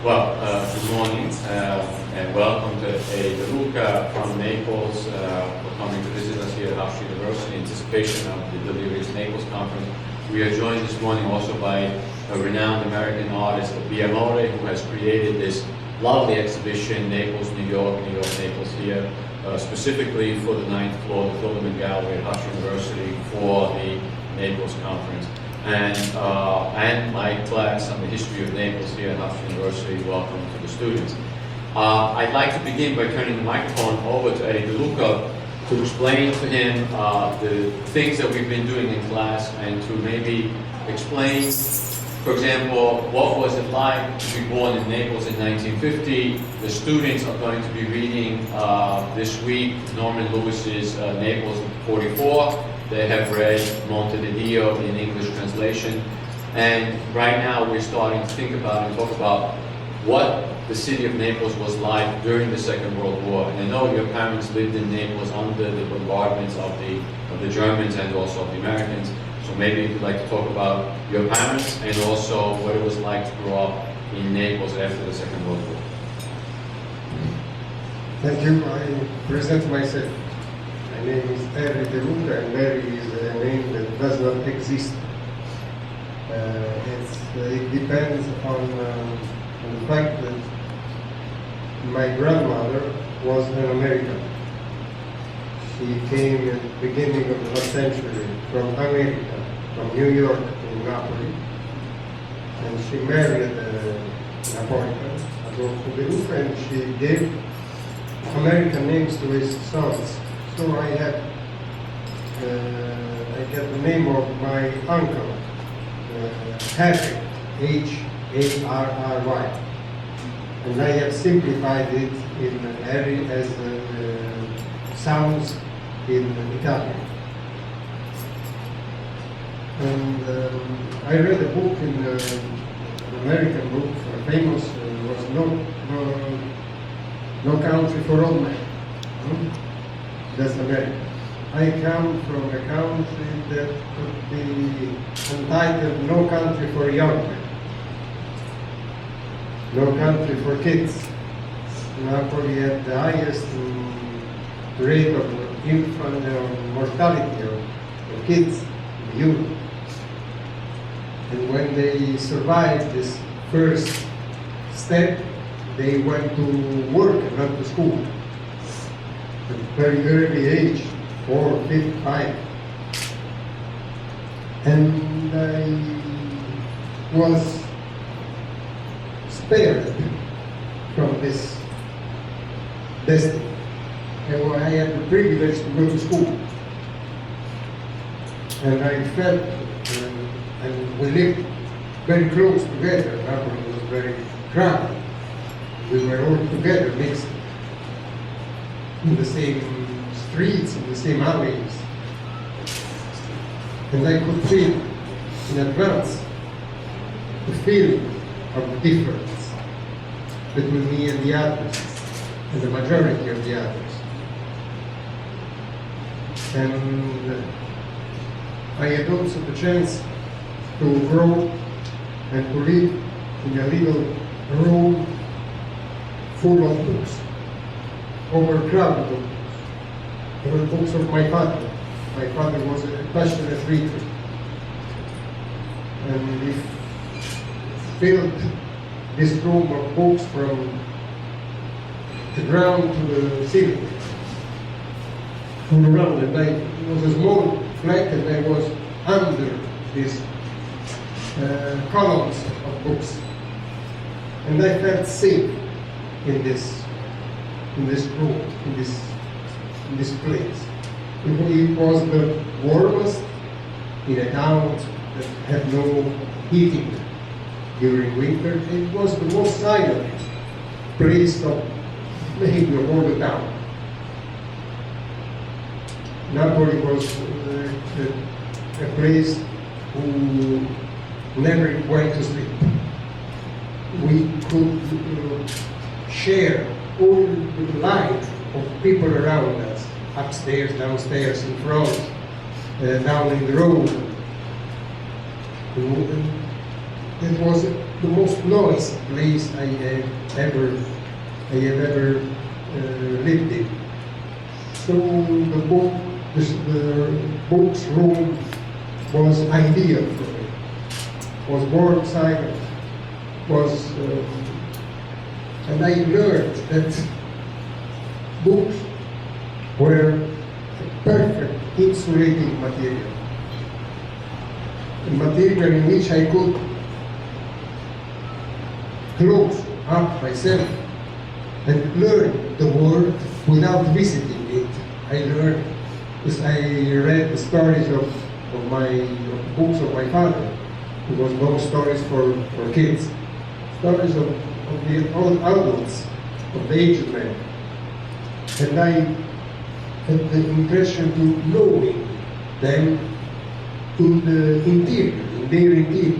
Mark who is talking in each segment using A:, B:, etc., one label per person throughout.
A: Good morning and welcome to De Luca from Naples for coming to visit us here at Hofstra University in anticipation of the Delirious Naples Conference. We are joined this morning also by a renowned American artist, Salvatore, who has created this lovely exhibition, Naples, New York, Naples here, specifically for the 9th floor, the Filament Gallery at Hofstra University for the Naples Conference. And my class on the history of Naples here at Hofstra University. Welcome to the students. I'd like to begin by turning the microphone over to Eddie De Luca to explain to him the things that we've been doing in class and to maybe explain, for example, what was it like to be born in Naples in 1950. The students are going to be reading this week Norman Lewis's Naples 44. They have read Monte de Dio in English translation. And right now we're starting to think about and talk about what the city of Naples was like during the Second World War. And I know your parents lived in Naples under the bombardments of the Germans and also of the Americans. So maybe you'd like to talk about your parents and also what it was like to grow up in Naples after the Second World War.
B: Thank you. I present myself. My name is Eddie De Luca, and Mary is a name that does not exist. It depends on the fact that my grandmother was an American. She came at the beginning of the last century from America, from New York to Napoli, and she married Napolitan, Adolfo De Luca, and she gave American names to his sons. So I get the name of my uncle, Harry, H-A-R-R-Y. And I have simplified it in Harry as sounds in Italian. And I read a book, an American book, famous, was No Country for Old Men. That's America. I come from a country that could be entitled No Country for Young Men, No Country for Kids. Napoli had the highest rate of infant mortality of kids in Europe. And when they survived this first step, they went to work and not to school. At a very early age, 4, 5, 5. And I was spared from this destiny. And I had the privilege to go to school. And I felt, and we lived very close together. Napoli was very crowded. We were all together, mixed in the same streets, in the same alleys. And I could feel in advance the feeling of the difference between me and the others, and the majority of the others. And I had also the chance to grow and to live in a little room full of books. Overcrowded books. There were books of my father. My father was a passionate reader. And he filled this room of books from the ground to the ceiling. All around, and it was a small flat, and I was under these columns of books. And I felt safe in this room, in this place. It was the warmest in a town that had no heating during winter. It was the most silent place of maybe of all the town. Napoli was a place who never went to sleep. We could share all the life of people around us, upstairs, downstairs, in front, down in the road. It was the most noisy place I have ever lived in. So the books room was ideal for me. Was warm, silent, and I learned that books were a perfect insulating material. A material in which I could close up myself and learn the world without visiting it. I learned, because I read the stories of books of my father. It was no stories for kids, stories of the old adults, of the aged men. And I had the impression to knowing them in the interior, in their interior,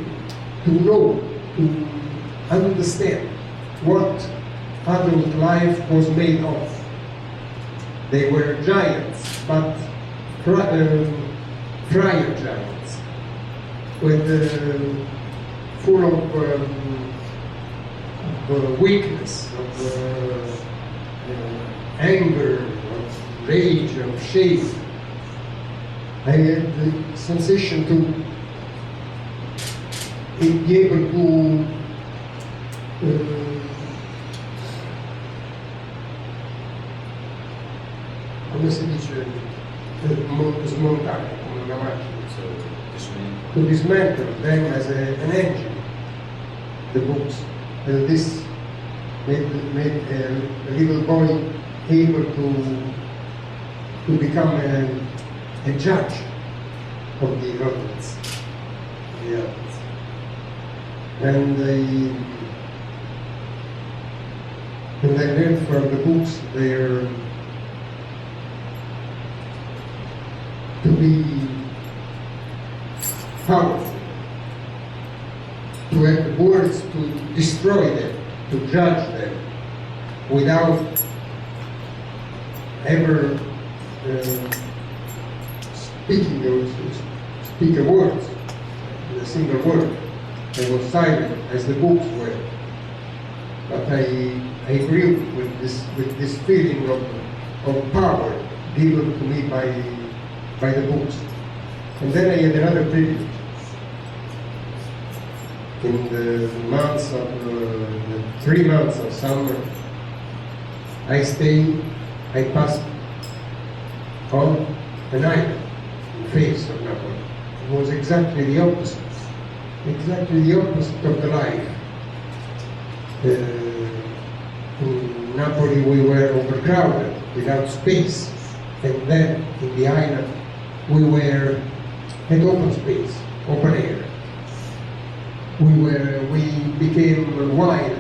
B: to know, to understand what adult life was made of. They were giants, but friar giants, with full of weakness, of anger, of rage, of shame. I had the sensation to be able to come si dice, smontare come una macchina. To dismantle them as an engine, the books. And this made a little boy able to become a judge of the elements. Yeah. And I learned from the books there to be powerful, to have words to destroy them, to judge them, without ever speak a word, a single word. I was silent as the books were. But I agree with this feeling of power given to me by the books. And then I had another privilege. In the 3 months of summer, I passed on an island in the face of Naples. It was exactly the opposite of the life. In Napoli we were overcrowded, without space, and then in the island we were at open space, open air. We became wild,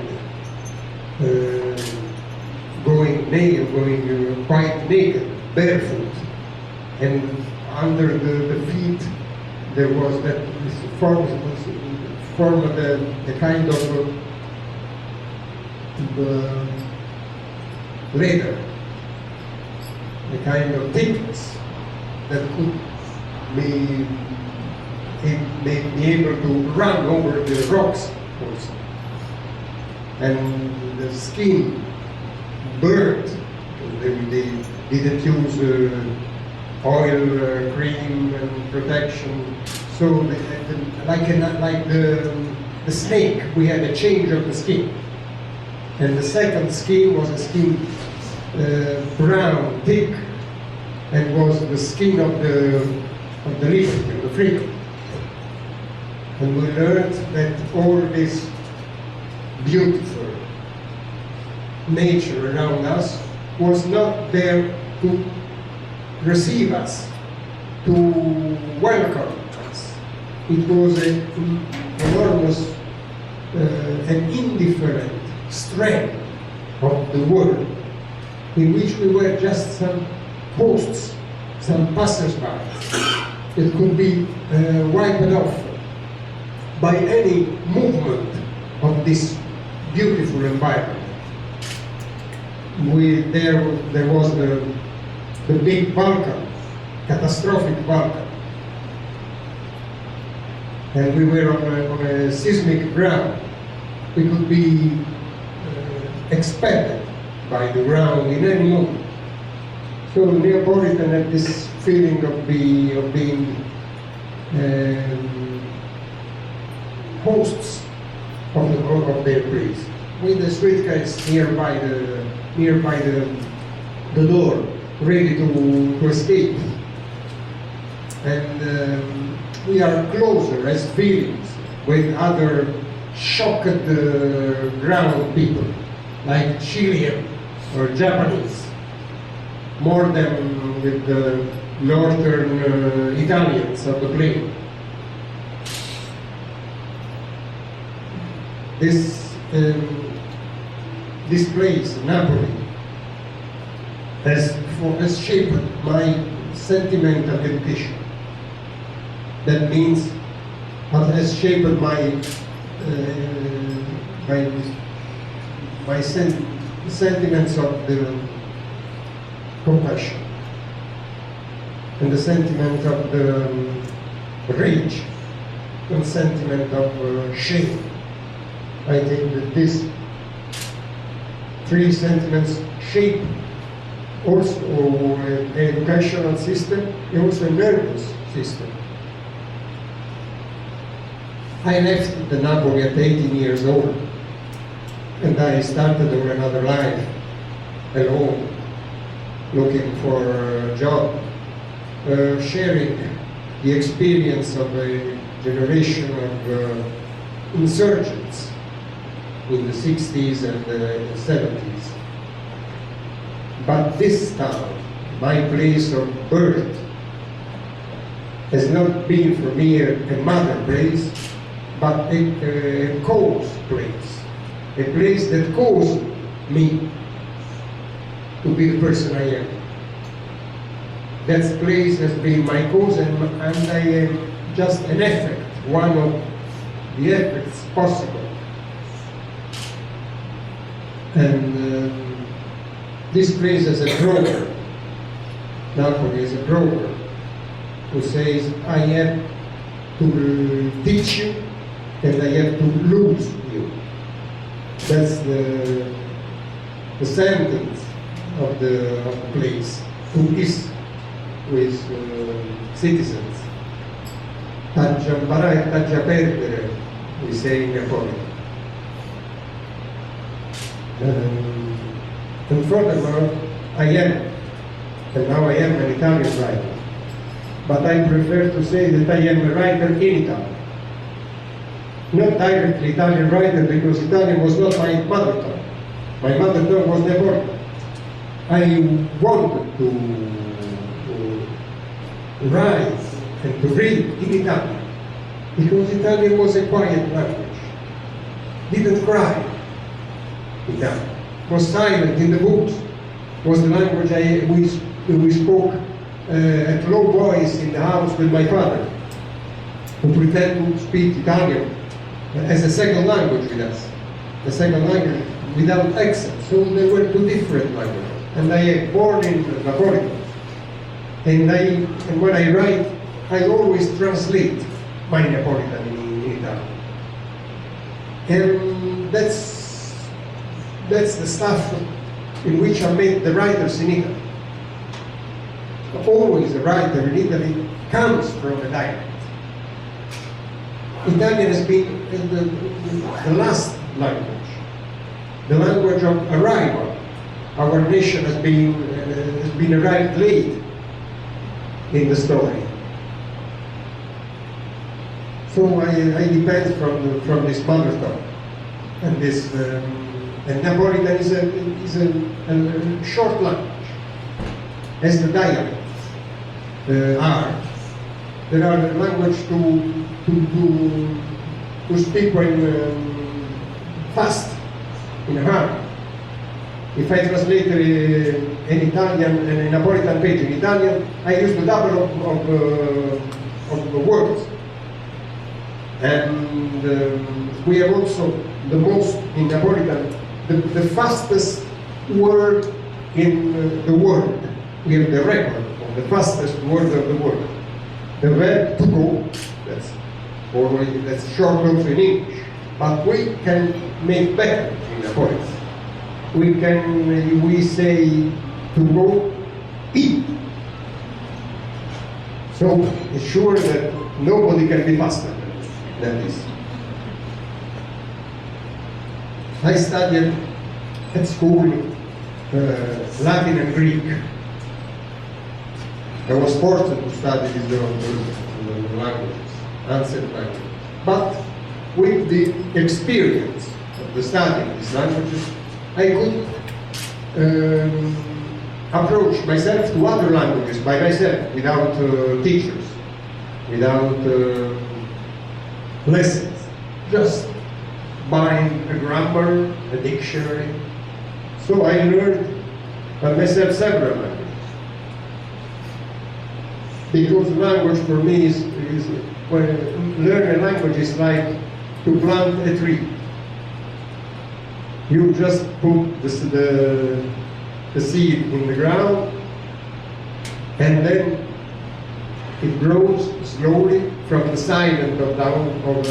B: going quite naked, barefoot, and under the feet there was this form of the kind of leather, a kind of thickness that could be able to run over the rocks also. And the skin burnt. They didn't use oil, cream, and protection. So, like the snake, we had a change of the skin. And the second skin was a skin brown, thick, and was the skin of the liberty, of the freedom. And we learned that all this beautiful nature around us was not there to receive us, to welcome us. It was an enormous and indifferent strength of the world, in which we were just some hosts, some passers-by. It could be wiped off by any movement of this beautiful environment. There was the big Balkan, catastrophic Balkan, and we were on a seismic ground, we could be expected by the ground in any moment. So Neapolitan had this feeling of being hosts of their place, with the streetcars nearby the door, ready to escape. And we are closer as feelings with other shocked ground people, like Chilean or Japanese, more than with the northern Italians of the plane. This place, Napoli, has shaped my sentimental education. That means it has shaped my sentiments of the compassion and the sentiment of the rage and sentiment of shame. I think that these three sentiments shape also an educational system and also a nervous system. I left the Napoli at 18 years old, and I started on another life, alone, looking for a job, sharing the experience of a generation of insurgents in the 60s and the 70s. But this town, my place of birth, has not been for me a mother place, but a cause place, a place that caused me to be the person I am. That place has been my cause, and I am just an effect, one of the effects possible. And this place is a broker, Napoli is a broker, who says, I have to teach you and I have to lose you. That's the sentence of the place to his with citizens. Taggia imparare e taggia perdere, we say in Neapolitan. And furthermore, I am, and now I am an Italian writer, but I prefer to say that I am a writer in Italy. Not directly Italian writer, because Italian was not my mother tongue. My mother tongue was Neapolitan. I wanted to write and to read in Italian, because Italian was a quiet language. Didn't cry. Italian was silent in the books. Was the language we spoke at low voice in the house with my father, who pretended to speak Italian as a second language with us, the second language without accent. So there were two different languages. And I am born in Napoli, and when I write, I always translate my Napolitan in Italian. And that's the stuff in which I met the writers in Italy. Always a writer in Italy comes from a dialect. Italian has been the last language, the language of arrival. Our nation has been arrived late in the story. So I depend from this mother tongue, and this and Napolitan is a short language, as the dialects are. There are language to speak when fast, in a hurry. If I translate an Italian and a Napolitan page in Italian, I use the double of the words. And we have also the most in Napolitan, the fastest word in the world. We have the record of the fastest word of the world. The verb to go, that's short also in English. but we can make better in the poets. We say to go eat. So it's sure that nobody can be faster than this. I studied at school Latin and Greek. I was forced to study these languages, ancient languages. But with the experience of the study of these languages, I could approach myself to other languages by myself, without teachers, without lessons, just buying a grammar, a dictionary. So I learned by myself several languages. Because language for me is when learn a language is like to plant a tree. You just put the seed in the ground, and then it grows slowly from the silent of down of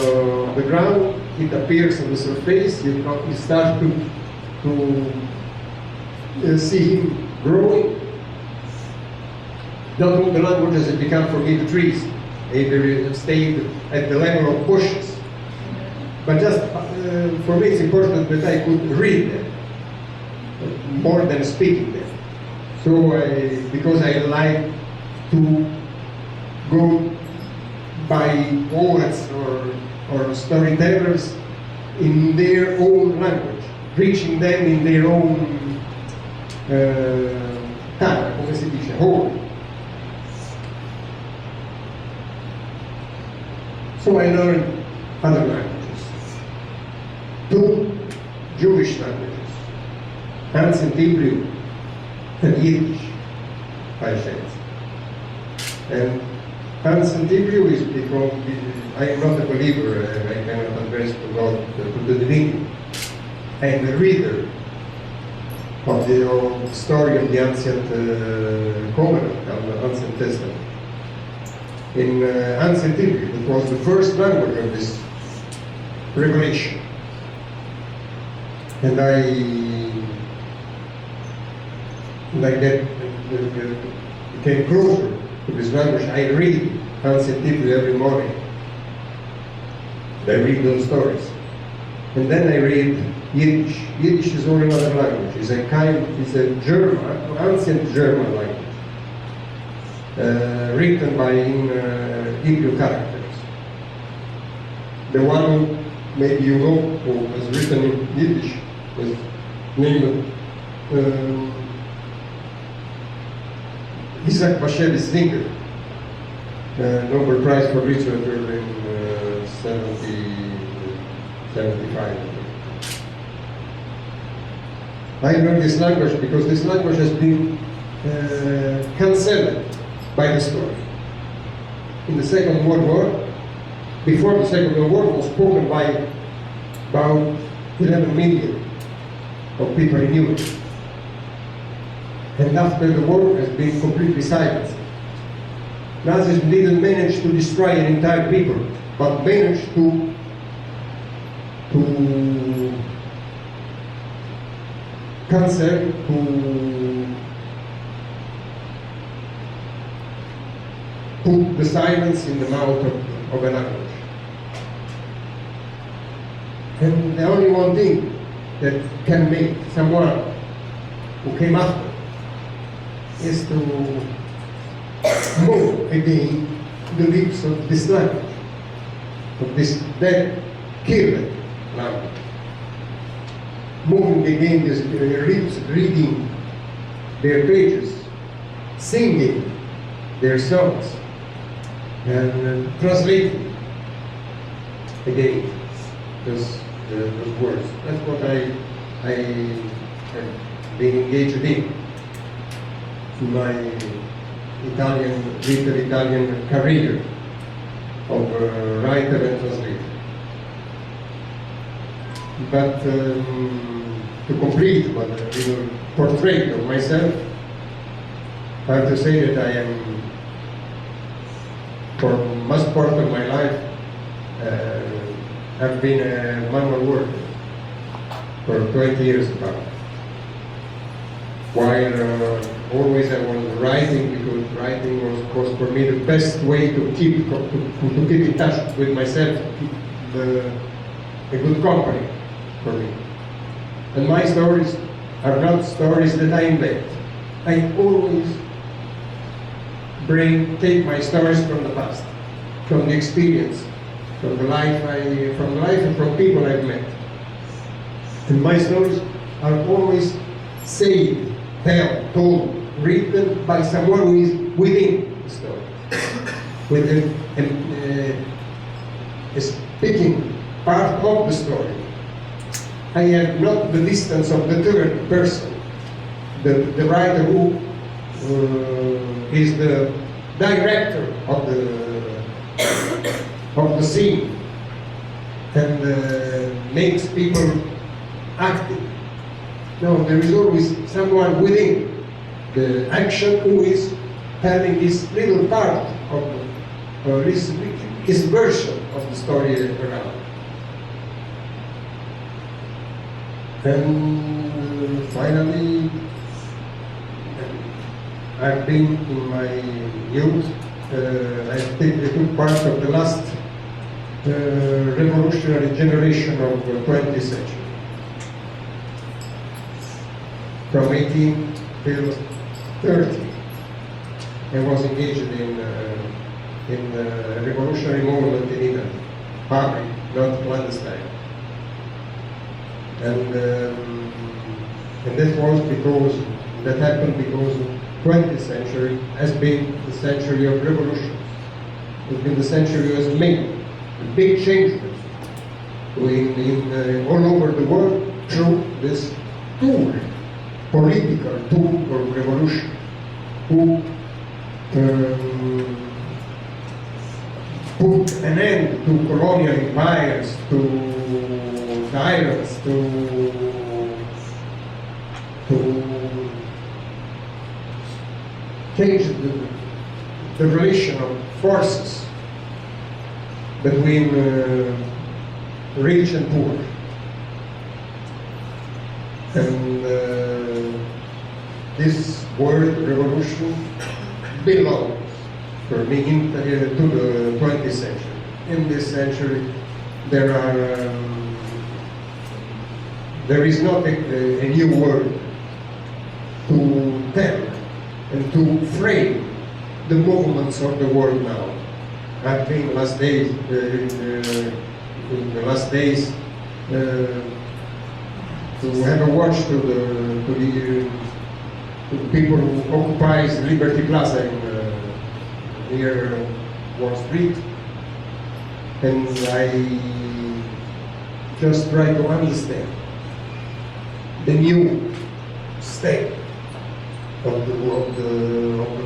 B: the ground. It appears on the surface. You start to see him growing. Not all the languages have become for me the trees. They stayed at the level of bushes. But just for me, it's important that I could read them more than speaking them. So because I like to go by poets or storytellers in their own language, reaching them in their own terra, come si dice, home. So I learned other languages, 2 Jewish languages, Ancient Hebrew and Yiddish, by chance. And Ancient Hebrew is because I am not a believer, I cannot address to God, to the divinity. I am a reader of the story of the Ancient Covenant, of the Ancient Testament. In Ancient Hebrew, it was the first language of this revelation. And I came closer to this language. I read Ancient Hebrew every morning. I read those stories. And then I read Yiddish. Yiddish is all another language. It's a German, ancient German language. Written by Hebrew characters. The one maybe you know who was written in Yiddish was named Isaac Bashevis Singer, Nobel Prize for Literature in 75. I learned this language because this language has been cancelled by the story. In the Second World War, before the Second World War, was spoken by about 11 million of people in Europe. And after the war has been completely silenced. Nazis didn't manage to destroy an entire people, but managed to cancel, to put the silence in the mouth of a language. And the only one thing that can make someone who came after is to move again the lips of this language, of this dead, killed language. Moving again these lips, reading their pages, singing their songs, and translating again those words. That's what I have been engaged in my little Italian career of writer and translator. But to complete my little portrait of myself, I have to say that I am, for most part of my life, I've been a manual worker for 20 years about. While always I was writing, because writing was for me the best way to keep in touch with myself, to keep a good company for me. And my stories are not stories that I invent. I always take my stories from the past, from the experience, from the life and from people I've met. And my stories are always saved, told, written by someone who is within the story, with a speaking part of the story. I have not the distance of the third person, the writer who is the director of the scene and makes people active. No, there is always someone within the action who is telling his little part of his version of the story around. And finally, I've been in my youth, I took part of the last revolutionary generation of the 20th century. From 18 till 30, I was engaged in a revolutionary movement in Italy, public, not clandestine. And that happened because the 20th century has been the century of revolutions. It's been the century that has made big changes all over the world through this tool, political tool of revolution, who put an end to colonial empires, to tyrants, to change the relation of forces between rich and poor. And this word revolution belongs for me to the 20th century. In this century, there is not a new word to tell and to frame the movements of the world now. I've been in the last days to have a watch to the people who occupies Liberty Plaza near Wall Street, and I just try to understand the new state of the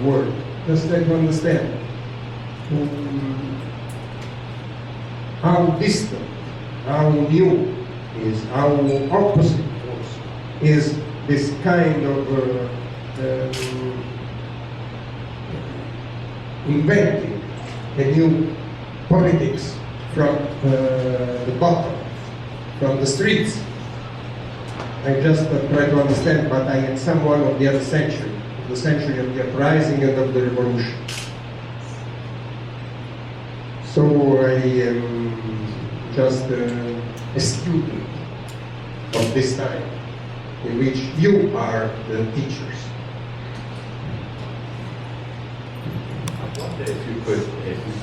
B: world. Just try to understand how distant, how new is, how opposite is this kind of inventing a new politics from the bottom, from the streets. I just try to understand, but I am someone of the other century, the century of the uprising and of the revolution. So I am just a student of this time, in which you are the teachers.
A: I wonder if you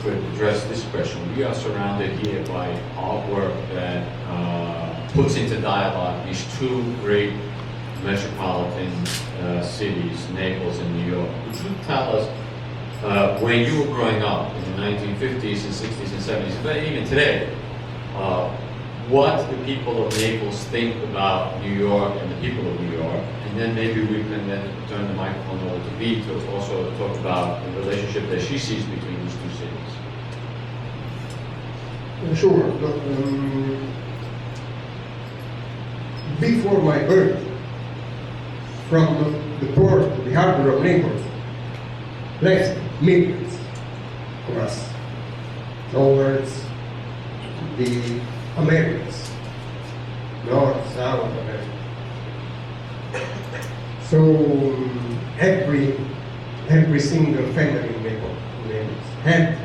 A: could address this question. We are surrounded here by artwork that puts into dialogue these two great metropolitan cities, Naples and New York. Would you tell us, when you were growing up in the 1950s and 60s and 70s, but even today, what the people of Naples think about New York and the people of New York, and then maybe we can then turn the microphone over to Bea to also talk about the relationship that she sees between these two cities.
B: Sure. Before my birth, from the port to the harbor of Naples, left migrants for us towards the Americas, North, South America. So every single family in Naples had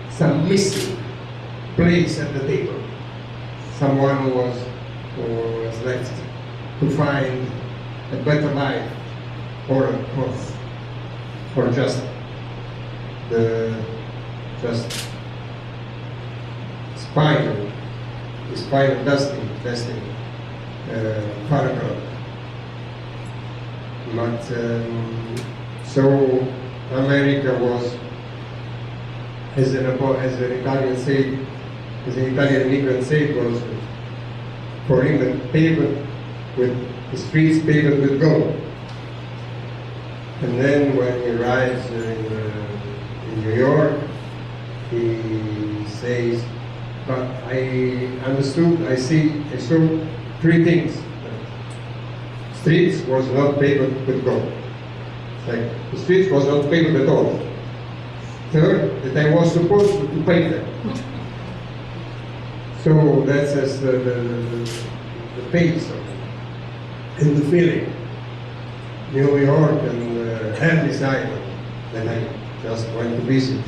B: some missing place at the table. Someone who was left to find a better life, or just spinal testing paragraph. But so America was, as an Italian said, as an Italian immigrant said, was for him paved with the streets paved with gold. And then when he arrives in New York, he says, but I understood, I saw three things. Streets was not paved with gold. Like, the streets was not paved at all. Third, that I was supposed to pave them. So that's as the pace of it, and the feeling. New York and Ellis Island, that I just went to visit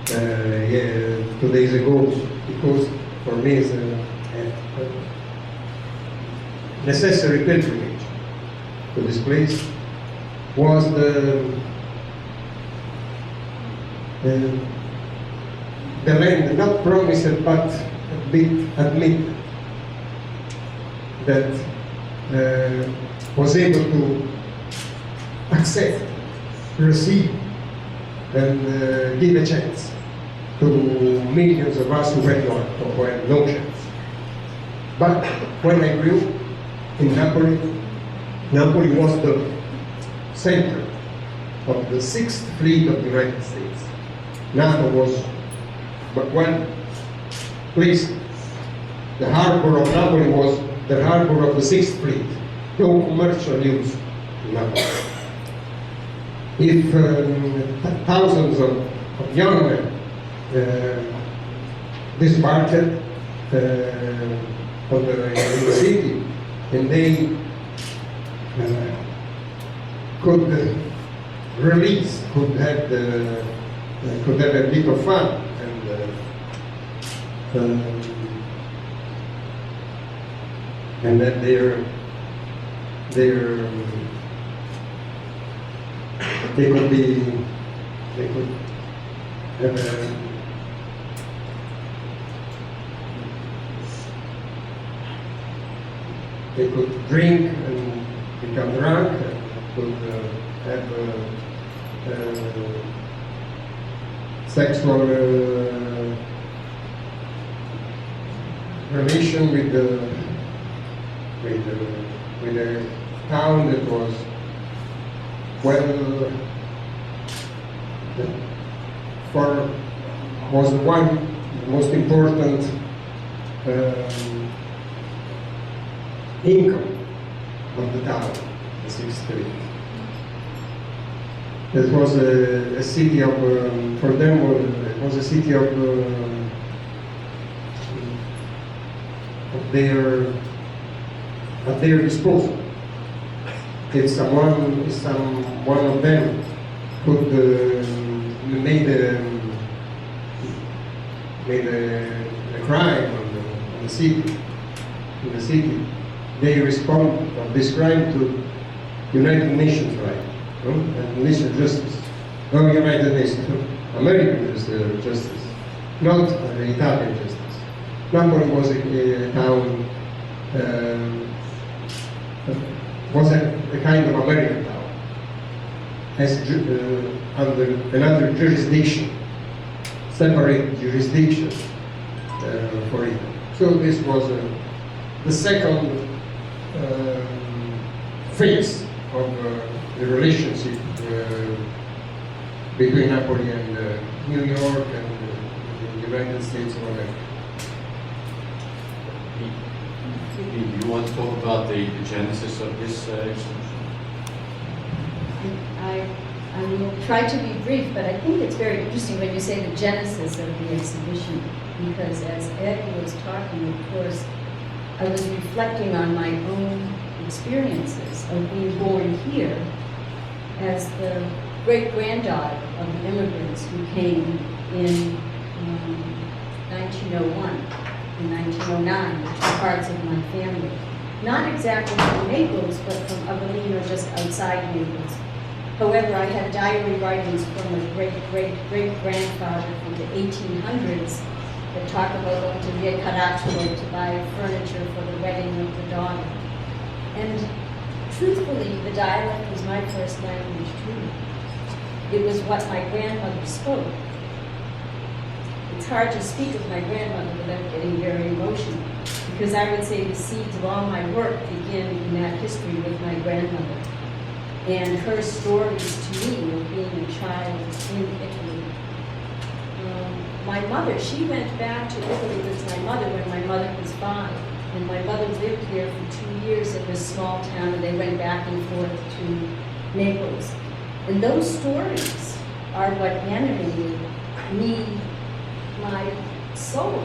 B: 2 days ago, because for me it's a necessary pilgrimage to this place. Was the land not promised but admitted, that was able to accept, receive, and give a chance to millions of us who had no chance. But when I grew in Napoli, Napoli was the center of the 6th Fleet of the United States. NATO was but one place. The harbor of Napoli was the harbor of the 6th Fleet, no commercial use in Napoli. If thousands of young men disembarked in the city, and they could release, could have a bit of fun, and that they could have they could drink and become drunk, and could have sexual relation with a town that was was one of the most important income of the town, the 6th Street. It was a city of, for them, it was a city of at their disposal. If one of them could made a crime on the city, in the city, they respond of this crime to United Nations right, and Nations justice, not United Nations, American justice, not Italian justice. Napoli was a town, was a kind of American town, as under another jurisdiction, separate jurisdiction for it. So this was the second phase of the relationship between Napoli and New York and the United States of America.
A: Do you want to talk about the genesis of this exhibition?
C: I will try to be brief, but I think it's very interesting when you say the genesis of the exhibition, because as Ed was talking, of course, I was reflecting on my own experiences of being born here as the great-granddaughter of immigrants who came in 1901 and 1909, which were parts of my family. Not exactly from Naples, but from Avellino, just outside Naples. However, I have diary writings from a great-great-great-grandfather from the 1800s that talk about going to Via Caracciolo to buy furniture for the wedding of the daughter. And truthfully, the dialect was my first language too. It was what my grandmother spoke. It's hard to speak of my grandmother without getting very emotional, because I would say the seeds of all my work begin in that history with my grandmother and her stories to me of being a child in Italy. My mother, she went back to Italy with my mother when my mother was 5, and my mother lived here for 2 years in this small town, and they went back and forth to Naples. And those stories are what animated me, my soul.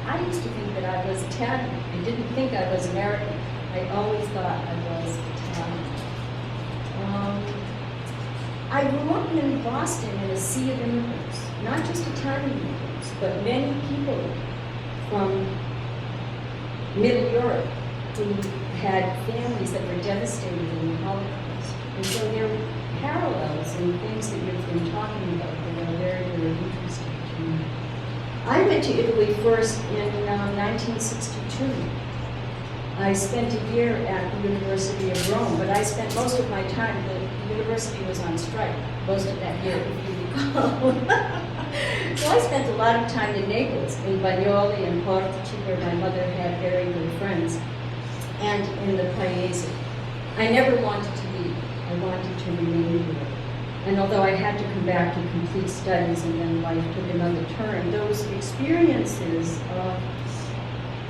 C: I used to think that I was Italian. I didn't think I was American. I always thought I was Italian. I grew up in Boston in a sea of immigrants, not just Italian immigrants, but many people from Middle Europe who had families that were devastated in the Holocaust. And so there are parallels and things that you've been talking about that are very, very interesting to me. I went to Italy first in 1962. I spent a year at the University of Rome, but I spent most of my time, the university was on strike most of that year, if you recall. So I spent a lot of time in Naples, in Bagnoli and Portici, where my mother had very good friends, and in the Paese. I never wanted to leave. I wanted to remain here. And although I had to come back to complete studies and then life took another turn, those experiences of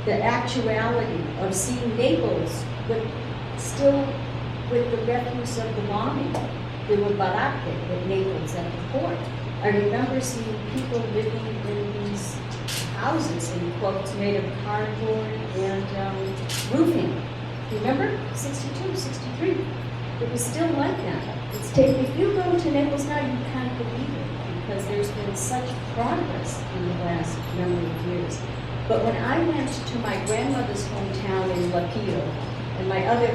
C: the actuality of seeing Naples, but still with the refuse of the bombing, there were baracche at Naples at the port. I remember seeing people living in these houses in quotes made of cardboard and roofing. Remember? 62, 63. It was still like that. If you go to Naples now, you can't believe it, because there's been such progress in the last number of years. But when I went to my grandmother's hometown in Lapido, and my other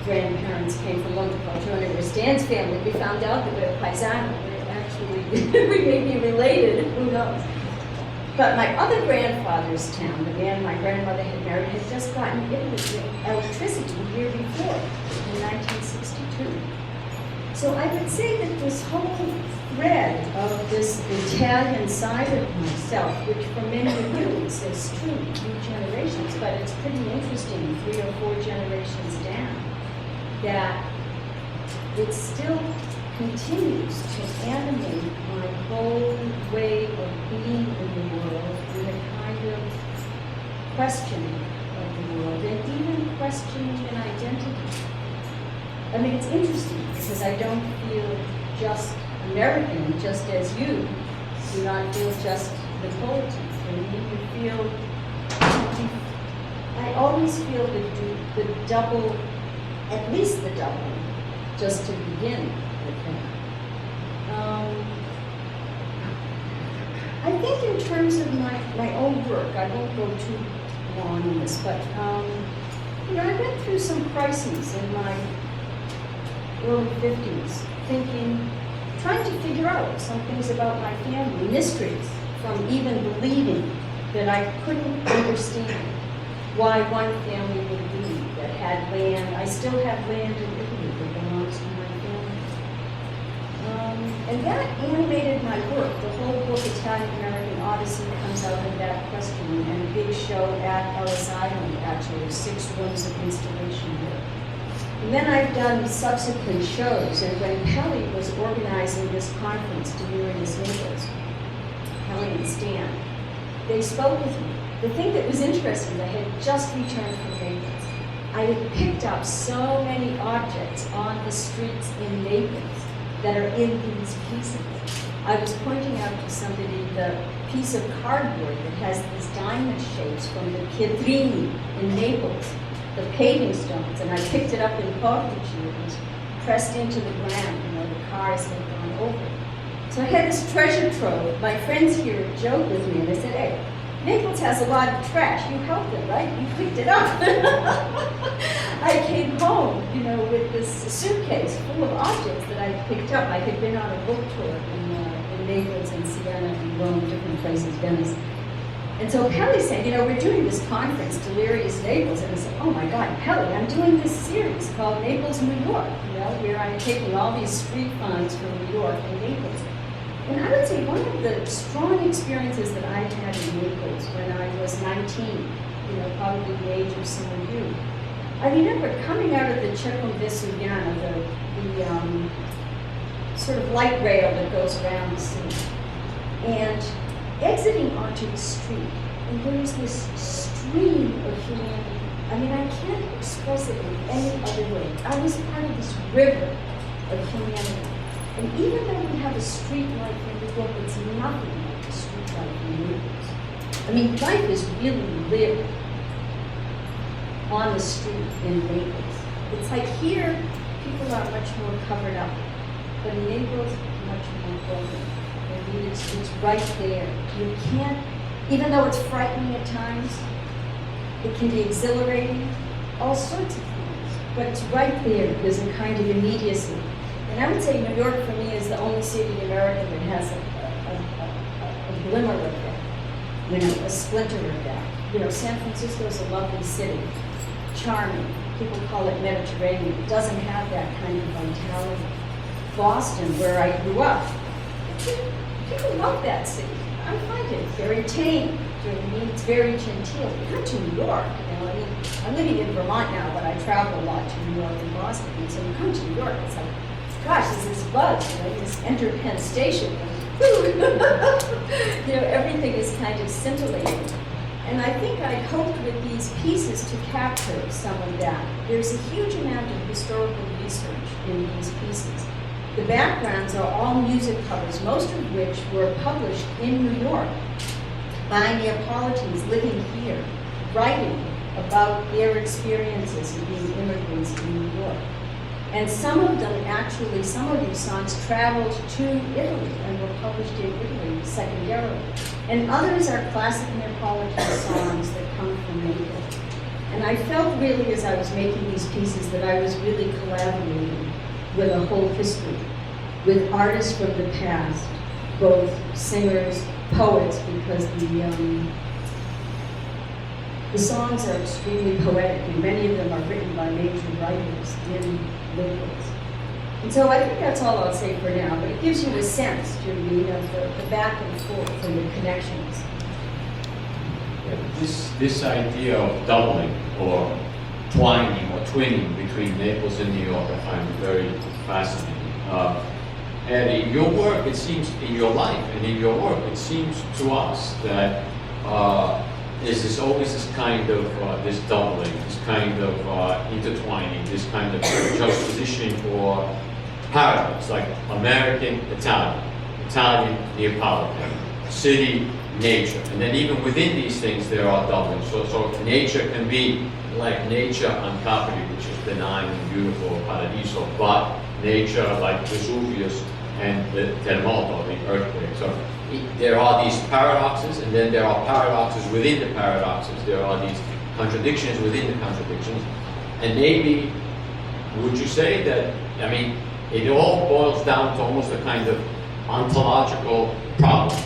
C: grandparents came from Montefalcione, where Stan's family, we found out that we're paisano. We're actually, we may be related, who knows. But my other grandfather's town, the man my grandmother had married, had just gotten electricity the year before, in 1962. So I would say that this whole thread of this Italian side of myself, which for many of you is true, 3 generations, but it's pretty interesting, 3 or 4 generations down, that it still continues to animate my whole way of being in the world, and a kind of questioning of the world, and even questioning an identity. I mean, it's interesting because I don't feel just American, just as you do not feel just Neapolitan. For me, you feel, I always feel the double, at least the double, just to begin with that. I think in terms of my own work, I won't go too long on this, but you know, I went through some crises in my early 50s, trying to figure out some things about my family, mysteries, from even believing that I couldn't understand why one family would leave that had land. I still have land in Italy that belongs to my family. And that animated my work. The whole book, Italian-American Odyssey, comes out of that question, and a big show at Ellis Island, actually, 6 rooms of installation there. And then I've done subsequent shows, and when Pelly was organizing this conference, Delirious Naples, Pelly and Stan, they spoke with me. The thing that was interesting, I had just returned from Naples. I had picked up so many objects on the streets in Naples that are in these pieces. I was pointing out to somebody the piece of cardboard that has these diamond shapes from the Pietrini in Naples, the paving stones, and I picked it up in Hofstra. It was pressed into the ground, the cars had gone over it. So I had this treasure trove. My friends here joked with me, and they said, hey, Naples has a lot of trash. You helped it, right? You picked it up. I came home, with this suitcase full of objects that I picked up. I had been on a book tour in Naples and Siena and Rome, different places, Venice. And so Kelly said, we're doing this conference, Delirious Naples. And I said, oh my God, Kelly, I'm doing this series called Naples New York, where I'm taking all these street finds from New York and Naples. And I would say one of the strong experiences that I had in Naples when I was 19, probably the age of some of you, I remember coming out of the Circolo Vesuviano, the sort of light rail that goes around the city, and exiting onto the street, and there was this stream of humanity. I mean, I can't express it in any other way. I was part of this river of humanity. And even though we have a street life in New York, it's nothing like the street life in Naples. I mean, life is really lived on the street in Naples. It's like here, people are much more covered up, but in Naples, much more open. I mean, it's right there. You can't, even though it's frightening at times, it can be exhilarating, all sorts of things, but it's right there. There's a kind of immediacy. And I would say New York for me is the only city in America that has a glimmer of that, a splinter of that. San Francisco is a lovely city, charming. People call it Mediterranean. It doesn't have that kind of vitality. Boston, where I grew up, people love that city. I find it very tame. It's very genteel. You come to New York, I'm living in Vermont now, but I travel a lot to New York and Boston. And so you come to New York, it's like, gosh, there's this buzz, this enter Penn Station. Everything is kind of scintillating. And I think I hoped with these pieces to capture some of that. There's a huge amount of historical research in these pieces. The backgrounds are all music covers, most of which were published in New York by Neapolitans living here, writing about their experiences of being immigrants in New York. And some of them actually, some of these songs traveled to Italy and were published in Italy secondarily. And others are classic Neapolitan songs that come from Naples. And I felt really, as I was making these pieces, that I was really collaborating with a whole history, with artists from the past, both singers, poets, because the songs are extremely poetic, and many of them are written by major writers in Naples. And so I think that's all I'll say for now, but it gives you a sense, Judy, of the back and forth and the connections.
A: This idea of doubling or twining or twinning between Naples and New York, I find very fascinating. And in your work, it seems, in your life and in your work, it seems to us that there's always this kind of this doubling, this kind of intertwining, this kind of juxtaposition or paradox, like American, Italian, Italian, Neapolitan, city, nature. And then even within these things, there are doublings. So nature can be like nature on Capri, which is benign and beautiful, paradiso, but nature like Vesuvius and the terremoto, the earthquake. So there are these paradoxes, and then there are paradoxes within the paradoxes. There are these contradictions within the contradictions. And maybe, would you say that, I mean, it all boils down to almost a kind of ontological problem,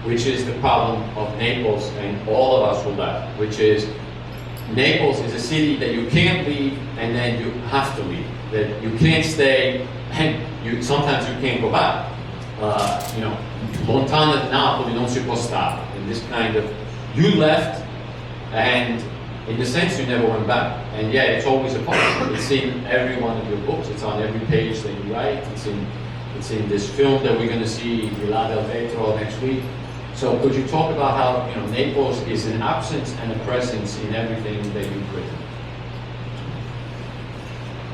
A: which is the problem of Naples and all of us who left, which is Naples is a city that you can't leave and then you have to leave. That you can't stay and sometimes you can't go back. Lontana da Napoli non si può stare. In this kind of, you left and in the sense you never went back. And yet it's always a problem. It's in every one of your books. It's on every page that you write. It's in this film that we're going to see, Villa del Vetro, next week. So could you talk about how Naples is an absence and a presence in everything that you've written?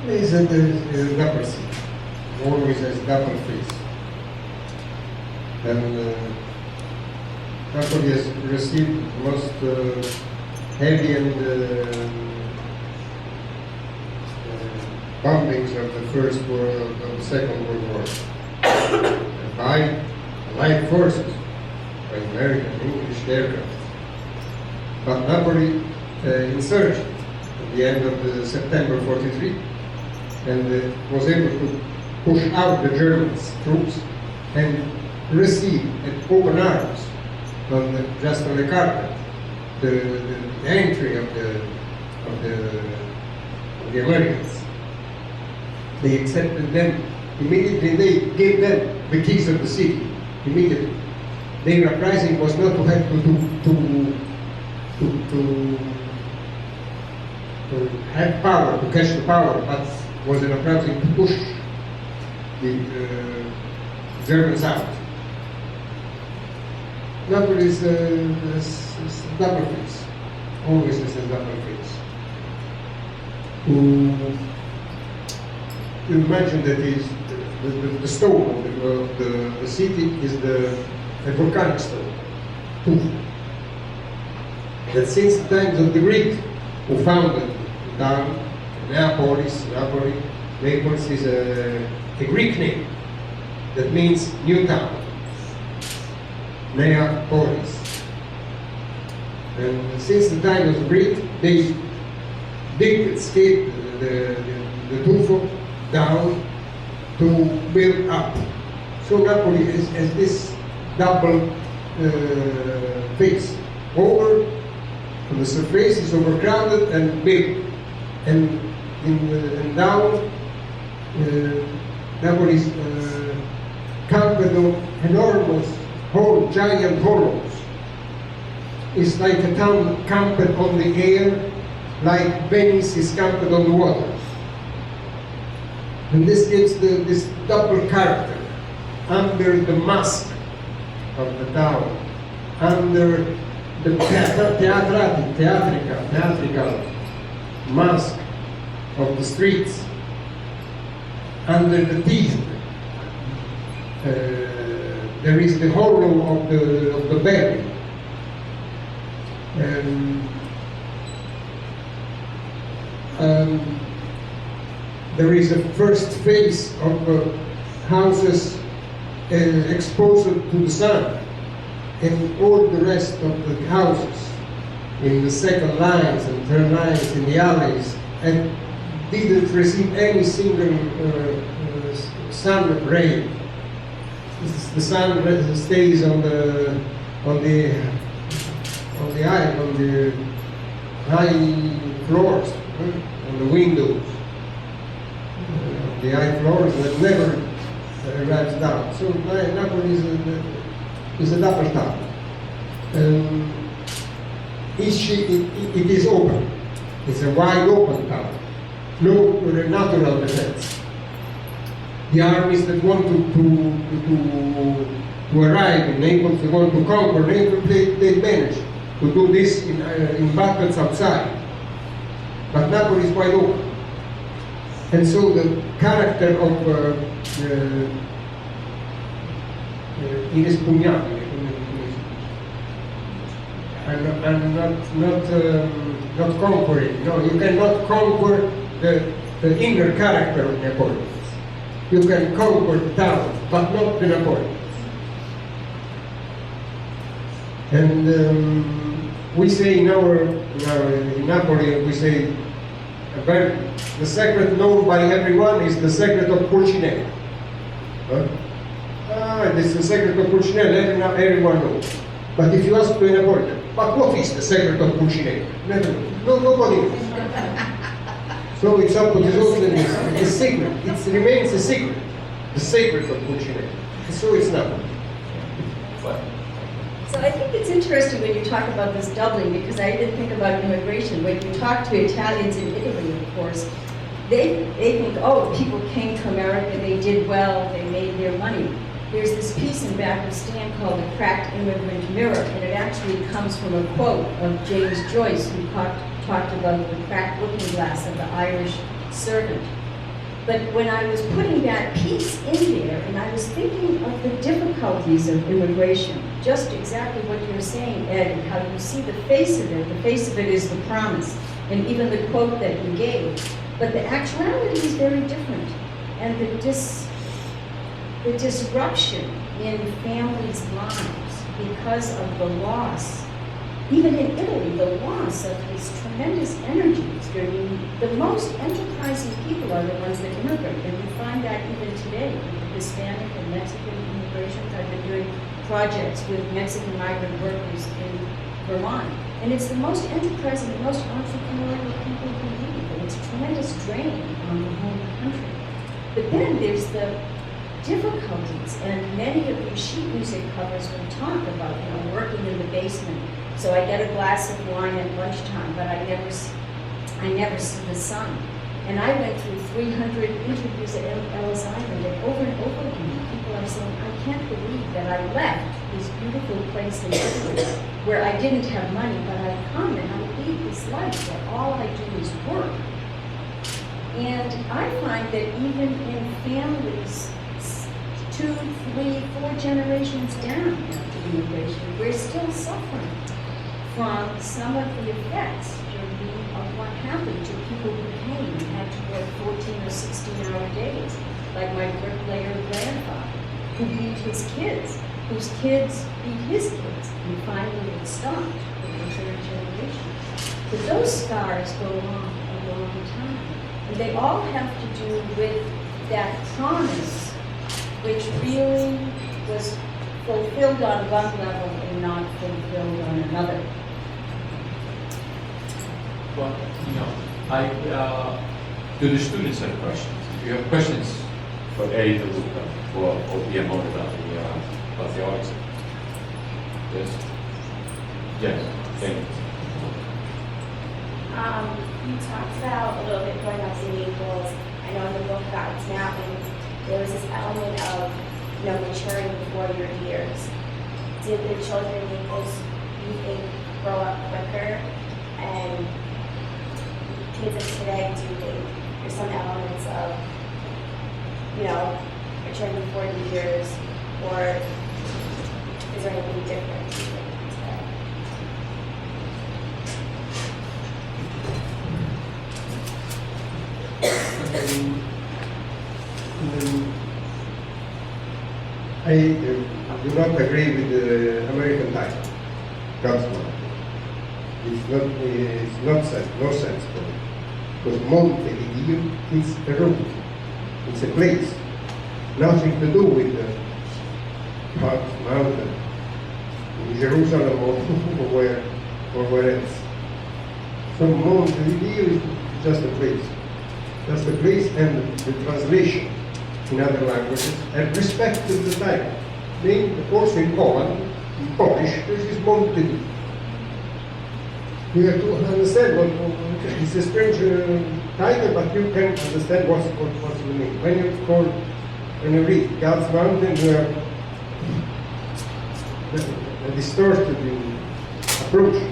B: Is a leprosy, always has double face. And Napoli has received most heavy and bombings of the First World, of the Second World War, by Allied forces, by American, English aircraft. But Napoli insurged at the end of September '43, and was able to push out the German troops and receive at open arms, just on the carpet, the entry of the Americans. They accepted them immediately. They gave them the keys of the city immediately. Their uprising was not to have to have power, to catch the power, but was an uprising to push the Germans out. Napoli is a double face, always is a double face. You imagine that is the stone of the city is a volcanic stone, Hofstra. That since the times of the Greek who founded the town, Napoli is a Greek name that means new town, Neapolis. And since the time of the Greek, they did escape the Tufo down to build up. So Napoli has this double face. Over on the surface is overcrowded and big, and down Napoli is camped on enormous giant hollows. It's like a town camped on the air, like Venice is camped on the water. And this gives this double character under the mask of the town, under the theatrical mask of the streets, under the teeth. There is the hollow of the belly. There is a first phase of houses exposed to the sun, and all the rest of the houses in the second lines and third lines in the alleys and didn't receive any single sun ray. The sun stays on the high floors, on the windows, the high floors that never arrives down. So Napoli is a double town. It is open. It's a wide open town. No natural defense. The armies that want to arrive in Naples, they want to conquer Naples, they manage to do this in battles outside. But Napoli is wide open. And so the character of inespugnabile, and not conquering. No, you cannot conquer the inner character of Napoleon. You can conquer the town, but not the Napoleons. And we say in Napoli, we say, the secret known by everyone is the secret of Pulcinella. This is the secret of Pulcinella, everyone knows. But if you ask to a Napoleon, but what is the secret of Pulcinella? Never know. Nobody knows. So it's up to the Muslims, it's a secret. It remains a secret. The secret of Pulcinella. So it's not.
C: So I think it's interesting when you talk about this doubling, because I didn't think about immigration. When you talk to Italians in Italy, of course, they think, oh, people came to America, they did well, they made their money. There's this piece in back of Stan called The Cracked Immigrant Mirror, and it actually comes from a quote of James Joyce, who talked about the cracked looking glass of the Irish servant. But when I was putting that piece in there, and I was thinking of the difficulties of immigration, just exactly what you're saying, Ed, and how you see the face of it is the promise, and even the quote that you gave. But the actuality is very different. And the disruption in families' lives because of the loss, even in Italy, the loss of these tremendous energies. I mean, the most enterprising people are the ones that immigrate, and you find that even today with the Hispanic and Mexican immigrations. I've been doing projects with Mexican migrant workers in Vermont, and it's the most enterprising, the most entrepreneurial people who leave, and it's a tremendous drain on the home country. But then there's the difficulties, and many of these sheet music covers will talk about, working in the basement. So I get a glass of wine at lunchtime, but I never see the sun. And I went through 300 interviews at Ellis Island, and over again, people are saying, I can't believe that I left this beautiful place in Italy where I didn't have money, but I come and I lead this life where all I do is work. And I find that even in families 2, 3, 4 generations down after immigration, we're still suffering from some of the effects of what happened to people who came and had to work 14 or 16-hour days, like my bricklayer grandfather, who beat his kids, whose kids beat his kids, and finally it stopped with the third generation. But those scars go on a long time, and they all have to do with that promise, which really was fulfilled on one level and not fulfilled on another.
A: Well, do the students have questions? If you have questions for A, to Luca, or BMO about the arts. Yes? Yes, thank you.
D: You talked about a little bit going up to Naples. I know in the book God's Mountain, there was this element of, maturing before your years. Did the children in Naples, you think, grow up quicker? And kids of today, do you think there's some elements of, maturing before the years, or is there anything different today?
B: I do not agree with the American title, God's Mountain. It's no sense for me. Because Monte di Dio is a road. It's a place. Nothing to do with the mountain in Jerusalem or where else. So Monte di Dio is just a place. Just a place, and the translation in other languages and respect to the title. Also in Poland, in Polish, this is Monte di Dio. You have to understand it's a strange title, but you can understand what's the meaning. When you read God's Mountain, you have a distorted approach.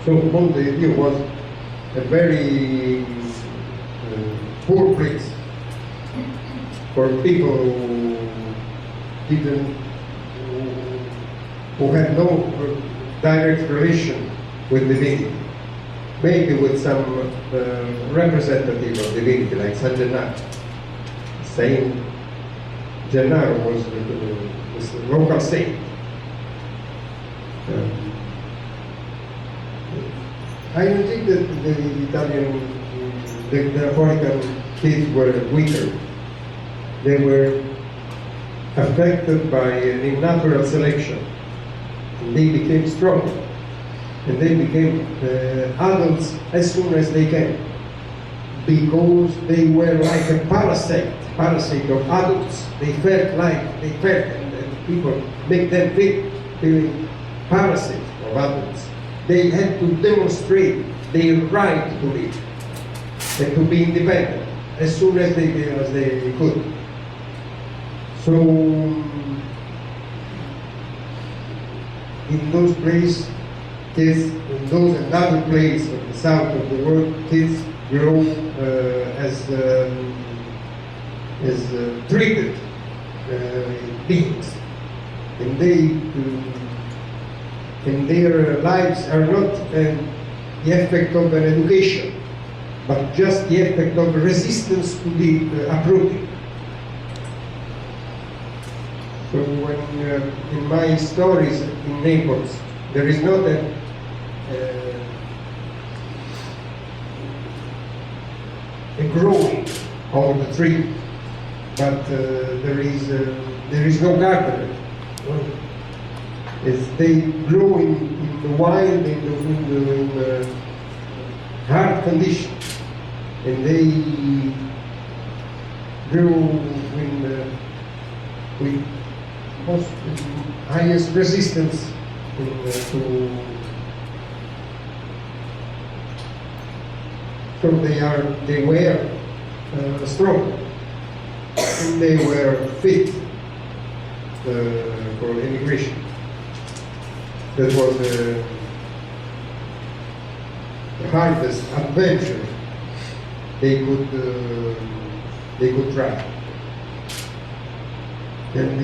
B: So Monte di Dio was a very poor place for people who had no direct relation with divinity. Maybe with some representative of divinity, like San Gennaro. Saint Gennaro was the local saint. I don't think that the Napolitan kids were weaker. They were affected by an unnatural selection. And they became stronger. And they became adults as soon as they can. Because they were like a parasite of adults. They felt, and people make them feeling parasites of adults. They had to demonstrate their right to live and to be independent as soon as they could. So, in those places, kids, in those and other places of the south of the world, kids grow as as treated beings, and they in their lives are not the effect of an education, but just the effect of resistance to the uprooting. So when in my stories in Naples, there is not a growing of the tree, but there is no gardener. As they grow in the wild, in the hard conditions, and they grow with most highest resistance so they were strong, and they were fit for immigration. That was the hardest adventure they could try. And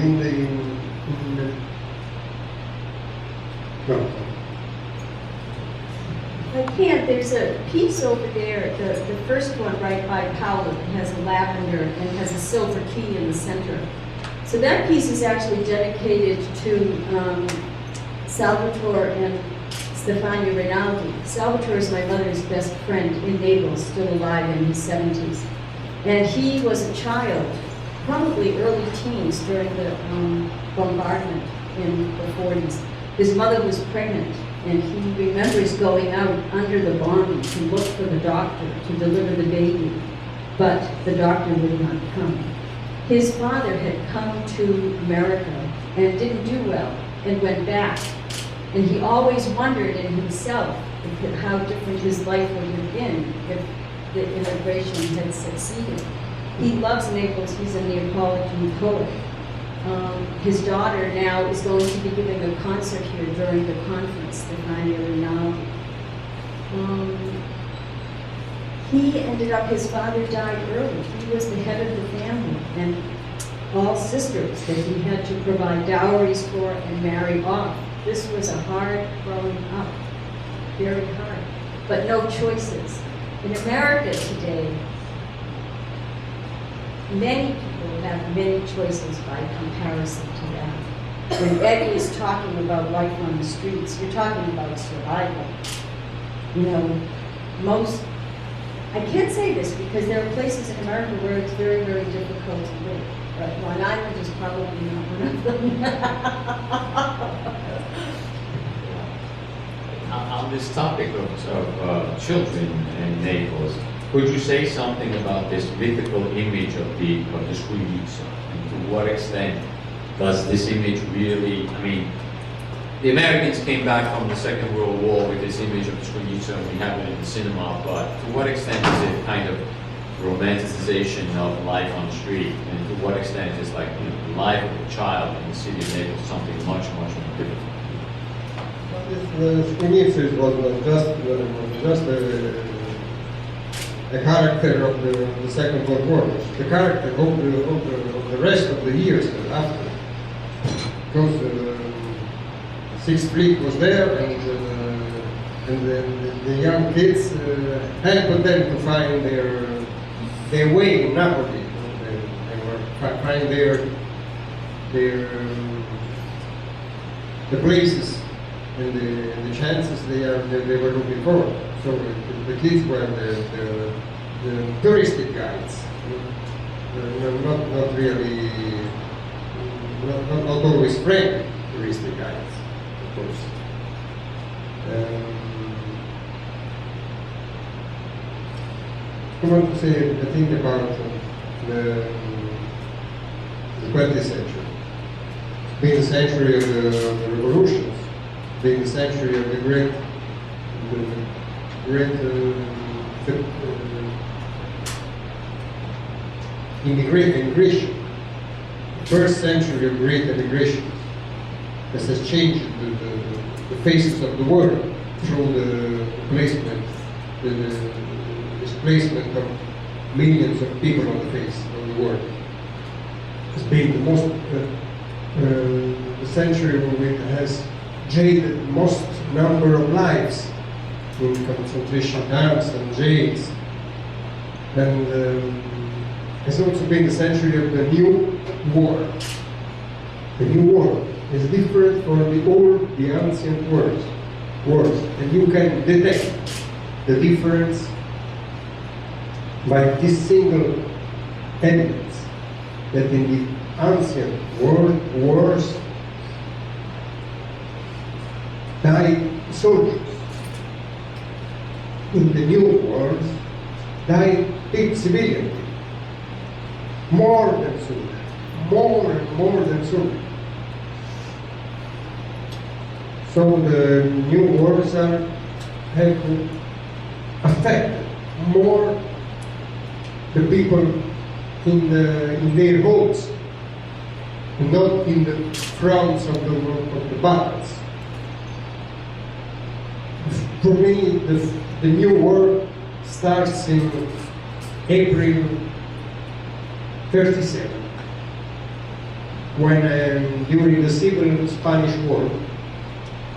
B: no.
C: I can't, there's a piece over there, the first one right by Paolo, that has a lavender and has a silver key in the center. So that piece is actually dedicated to Salvatore and Stefania Rinaldi. Salvatore is my mother's best friend in Naples, still alive in his 70s. And he was a child, probably early teens during the bombardment in the 40s. His mother was pregnant, and he remembers going out under the bomb to look for the doctor to deliver the baby, but the doctor would not come. His father had come to America and didn't do well and went back. And he always wondered in himself how different his life would have been if the immigration had succeeded. He loves Naples. He's a Neapolitan poet. His daughter now is going to be giving a concert here during the conference, Stefania Rinaldi. He ended up, his father died early. He was the head of the family, and all sisters that he had to provide dowries for and marry off. This was a hard growing up, very hard, but no choices. In America today, many people have many choices by comparison to that. When Eddie is talking about life on the streets, you're talking about survival. You know, I can't say this because there are places in America where it's very, very difficult to live. But Long Island is probably not one of them.
A: On this topic of children in Naples, could you say something about this mythical image of the squigizzo? And to what extent does this image really, I mean, the Americans came back from the Second World War with this image of the squigizzo, and we have it in the cinema, but to what extent is it kind of romanticization of life on the street, and to what extent is like the life of a child in the city of Naples something much, much more difficult?
B: The squigizzo was just a character of the Second World War, the character of the rest of the years after. Because the Sixth Fleet was there, and the young kids helped them to find their way in Napoli. They were find the places and the chances they were looking for. So the kids were the touristic guides, not really, not always friendly touristic guides, of course. I want to say, I think about the 20th century, being the century of the revolutions, being the century of the great immigration, the first century of great immigration. This has changed the faces of the world through the displacement of millions of people on the face of the world. has been the most the century which has jaded most number of lives in concentration camps and jails, and has also been the century of the new war. The new war is different from the old, the ancient wars, and you can detect the difference by this single evidence that in the ancient wars died soldiers. In the new wars died big civilians, more than soldiers, more and more than soldiers. So the new wars have affected more the people in their homes, and not in the fronts of the battles. For me, the new war starts in April 37, when during the civil Spanish War,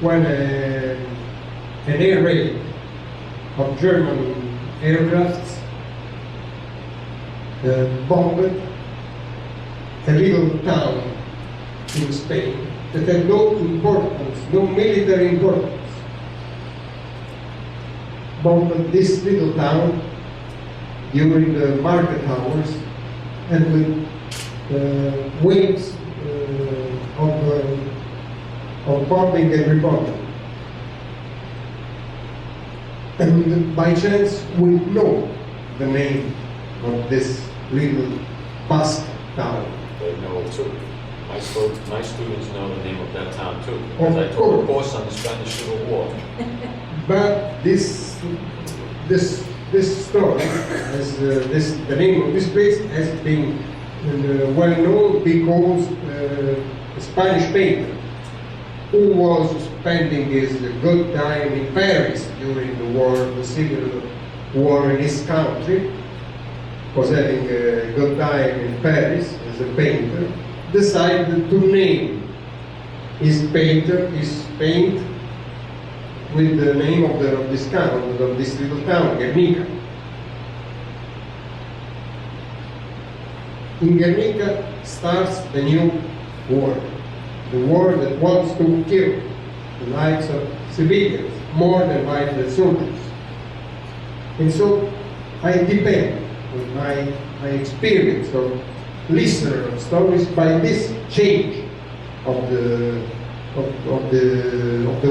B: when an air raid of German aircrafts bombed a little town in Spain that had no importance, no military importance. Bombed this little town during the market hours and with waves of bombing and rebombing. And by chance we know the name of this little Basque town.
A: They know it too. My students know the name of that town too,
B: Of
A: because I taught a
B: course.
A: course on the Spanish Civil War.
B: But this story, the name of this place has been well known because a Spanish painter who was spending his good time in Paris during the war, the civil war in his country, was having a good time in Paris as a painter, decided to name his paint with the name of this town, of this little town, Guernica. In Guernica starts the new war, the war that wants to kill the lives of civilians more than lifeless soldiers. And so I depend on my experience of listener of stories by this change of the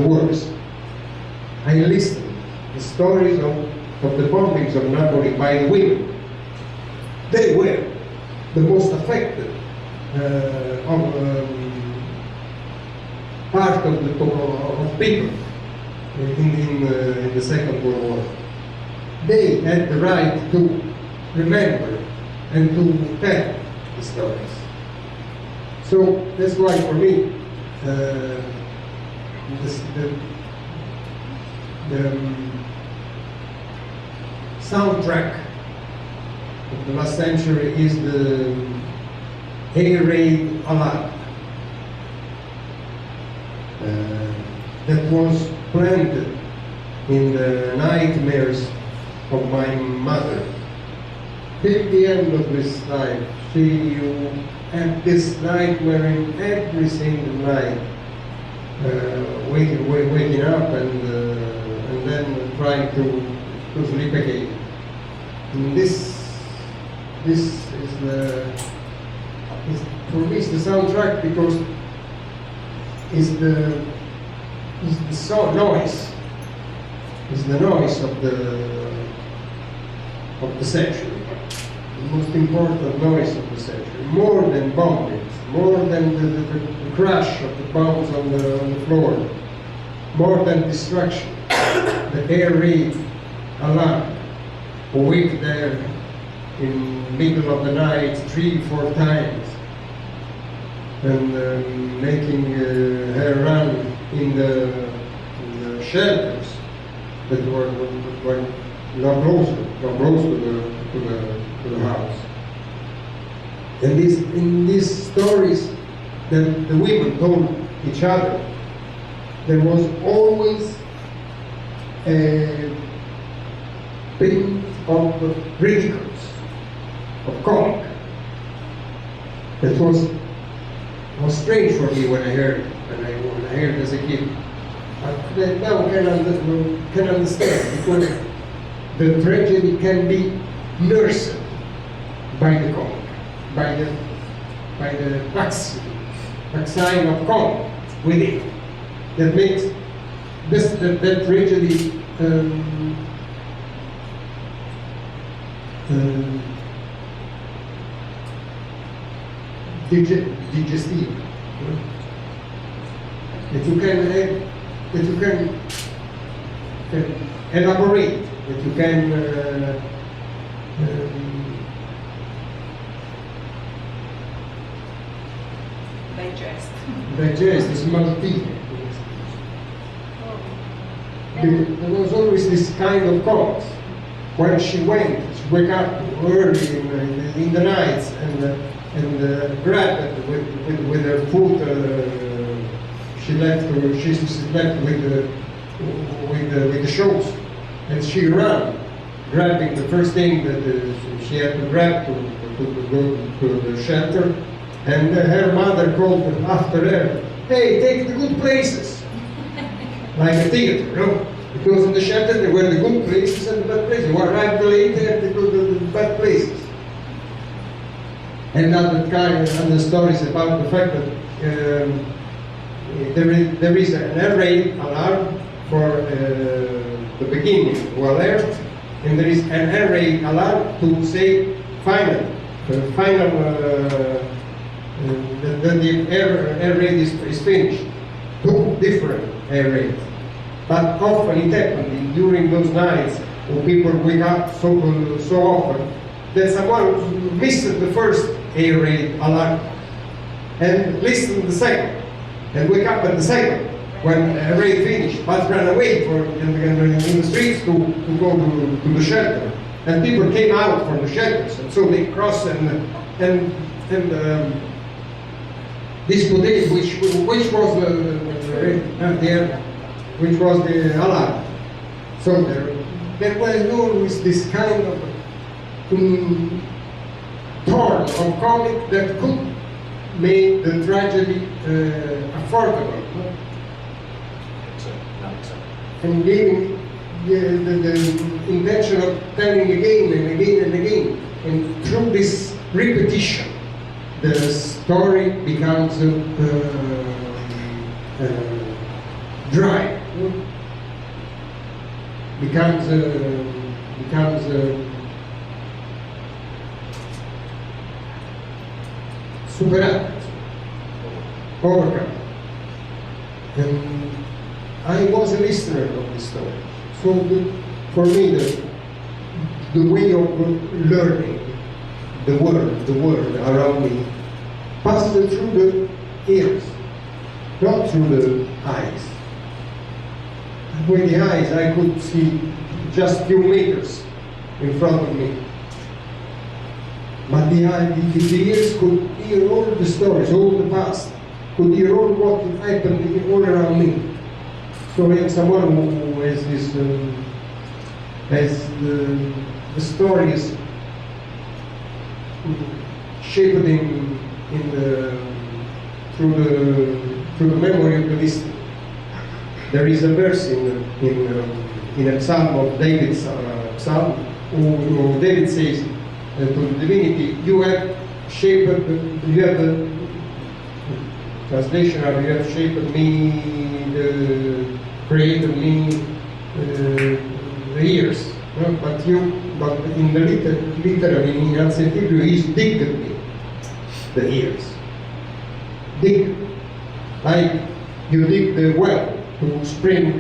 B: wars. I listen the stories of the bombings of Napoli by the women. They were the most affected part of people in the Second World War. They had the right to remember and to tell the stories. So that's why for me the soundtrack of the last century is the air raid alarm that was planted in the nightmares of my mother. Till the end of this life, she had this nightmare in every single night, waking up and then trying to sleep again. And this is for me is the soundtrack because it's the noise. It's the noise of the century. The most important noise of the century. More than bombings, more than the crash of the bombs on the floor, more than destruction. The air raid alarm, awake there in the middle of the night 3-4 times, and making her run in the shelters that were not close to the house. And in these stories that the women told each other, there was always a bit of ridiculous, of comic. That was strange for me when I heard it as a kid. But now can understand, because the tragedy can be nursed by the comic, by the vaccine of comic within. That makes that tragedy digestive. That you can elaborate, that you can digest, is multi. There was always this kind of comics. When she wake up early in the nights and grabbed it with her foot. She left with the shoes, and she ran, grabbing the first thing that she had to grab to go to the shelter. And her mother called after her, "Hey, take the good places," like a theater, no? Because in the shelter there were the good places and the bad places. You arrived late, they had to go to the bad places. And other kind of other stories about the fact that there is an air raid alarm for the beginning of alert, and there is an air raid alarm to say final, then the air raid is finished. Two different air raids. But often it happened during those nights when people wake up so often that someone missed the first air raid alarm and listened to the second and wake up at the second when air raid finished, but ran away in the streets to go to the shelter. And people came out from the shelters, and so they crossed and this potato, which was the alarm. So there was always this kind of torn of comic that could make the tragedy affordable. And giving the intention of telling again and again and again. And through this repetition, the story becomes dry. Becomes superato, overcome. And I was a listener of this story. So for me, the way of learning the world around me passed through the ears, not through the eyes. With the eyes, I could see just few meters in front of me. But the ears could hear all the stories, all the past, could hear all what happened all around me. So when someone who has this, has the stories shaped through the memory of the listener. There is a verse in a psalm of David's psalm, who David says to the divinity, you have the translation of you have shaped me, created me the ears. No? But in the literally in ancient Hebrew, he's digged me the ears. Dig, like you dig the well to spring to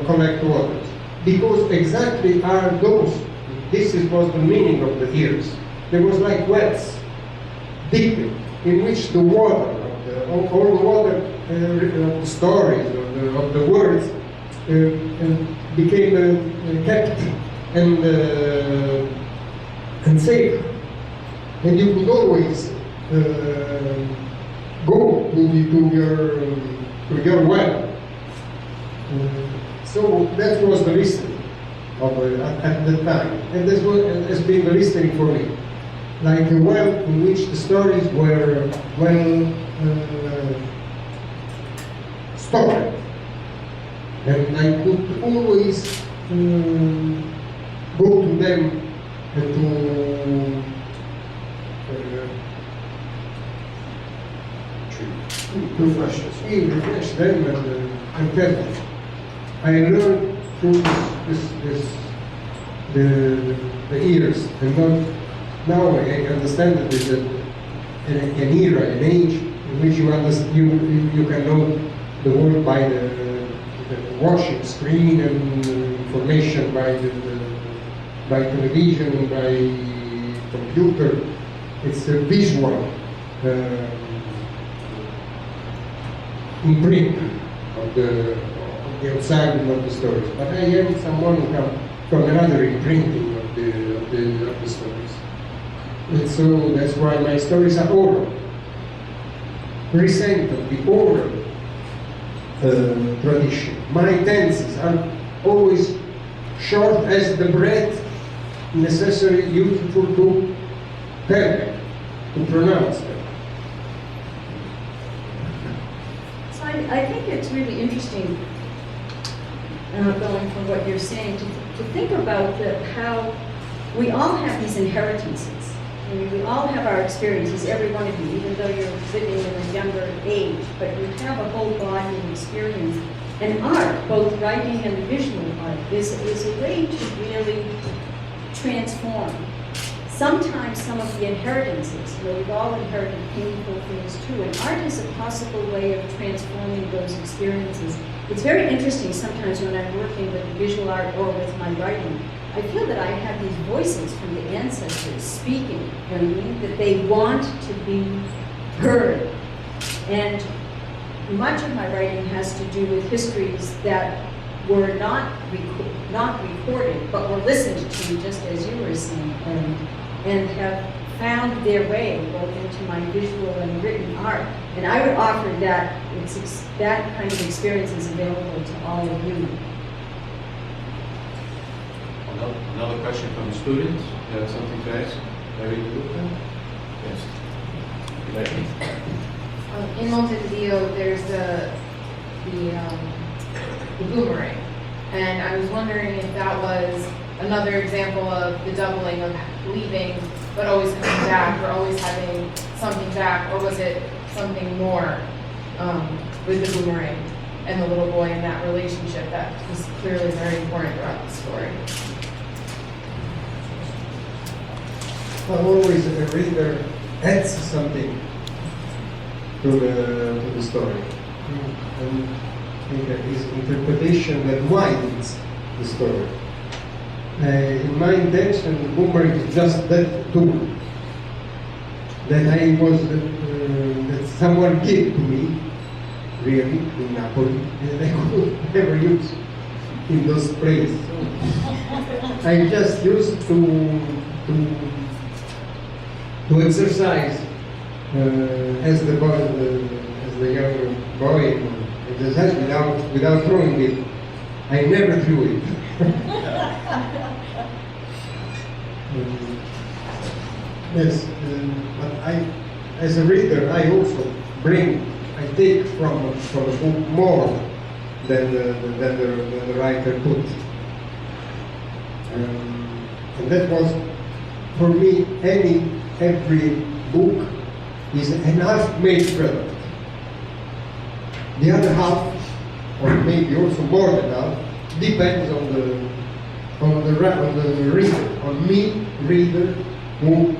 B: collect waters, because exactly are those. This was the meaning of the ears. There was like wells, deep, in which the water, all the water of the stories, of the words, became kept and safe. and you could always go to your well. So that was the listening of at that time, and this has been the listening for me, like a well in which the stories were well stored, and I could always go to them and to refresh them and tell them. I learned through the years, and now I understand that there's an era, an age in which you can know the world by the watching screen and information by television, by computer. It's a visual imprint of the outside of the stories. But I am someone who comes from another imprinting of the stories. And so that's why my stories are oral. Present of the oral tradition. My tenses are always short as the breath necessary, useful to tell them, to pronounce them.
C: So I think it's really interesting, going from what you're saying, to think about how we all have these inheritances. I mean, we all have our experiences, every one of you, even though you're living in a younger age, but you have a whole body of experience. And art, both writing and the visual art, is a way to really transform. Sometimes some of the inheritances, we've all inherited painful things too, and art is a possible way of transforming those experiences. It's very interesting sometimes when I'm working with visual art or with my writing. I feel that I have these voices from the ancestors speaking, you know what I mean? That they want to be heard. And much of my writing has to do with histories that were not recorded, but were listened to, just as you were saying, and have found their way both into my visual and written art. And I would offer that that kind of experience is available to all of you.
A: Another question from the students. You have something to ask? Larry, yes.
E: In Montevideo, there's the boomerang, and I was wondering if that was another example of the doubling of leaving, but always coming back, or always having something back, or was it something more with the boomerang and the little boy and that relationship that was clearly very important throughout the story?
B: Well, always a reader adds something to the story. And his interpretation that widens the story. In my intention, the boomerang is just that tool that I was that someone gave to me, really, in Napoli, and I could never use in those places. I just used to exercise as the young boy, exercise without throwing it. I never threw it. Yes, but as a reader, I also I take from the book more than the writer put. And that was, for me, every book is an half-made product. The other half, or maybe also more than half, depends on the reader, on me, reader, who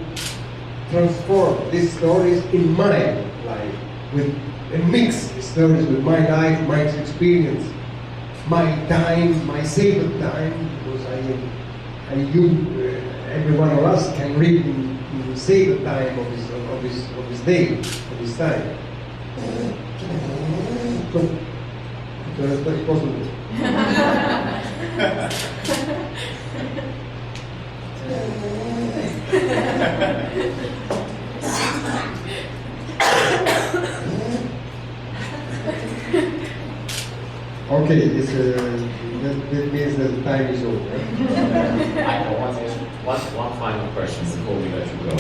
B: transform these stories in my life, and mix the stories with my life, my experience, my time, my saved time, because every one of us can read in save the time of his day, of his time. So that's very possible. Okay, that means that the time is over.
A: I want to ask one final question before we let you go.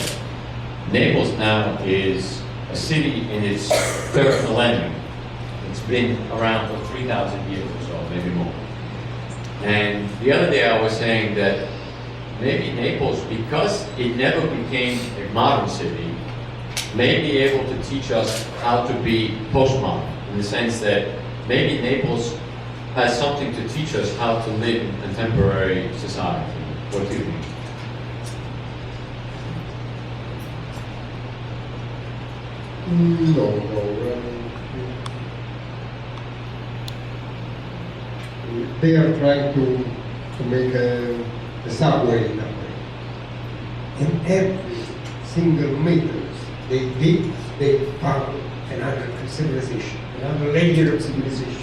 A: Naples now is a city in its third millennium. It's been around for 3,000 years or so, maybe more. And the other day I was saying that maybe Naples, because it never became a modern city, may be able to teach us how to be postmodern, in the sense that maybe Naples has something to teach us how to live in contemporary society. What do you think?
B: No. They are trying to make a subway that way. In every single meters they found another civilization, another layer of civilization.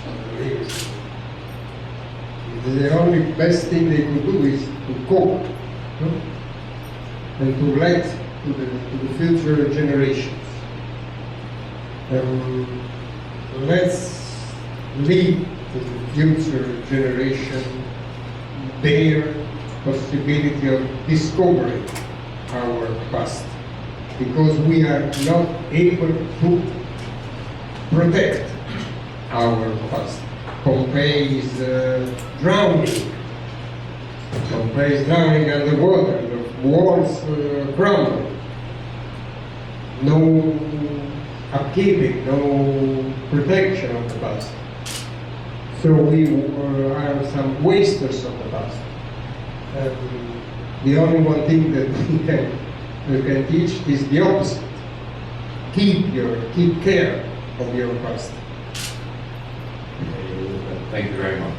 B: The only best thing they could do is to cope, no? And to let to the future generations. Let's leave to the future generation their possibility of discovering our past, because we are not able to protect our past. Pompeii is drowning. Pompeii is drowning underwater. The walls crumble. No upkeeping, no protection of the past. So we are some wasters of the past. The only one thing that we can teach is the opposite. Keep care of your past.
A: Thank you very much.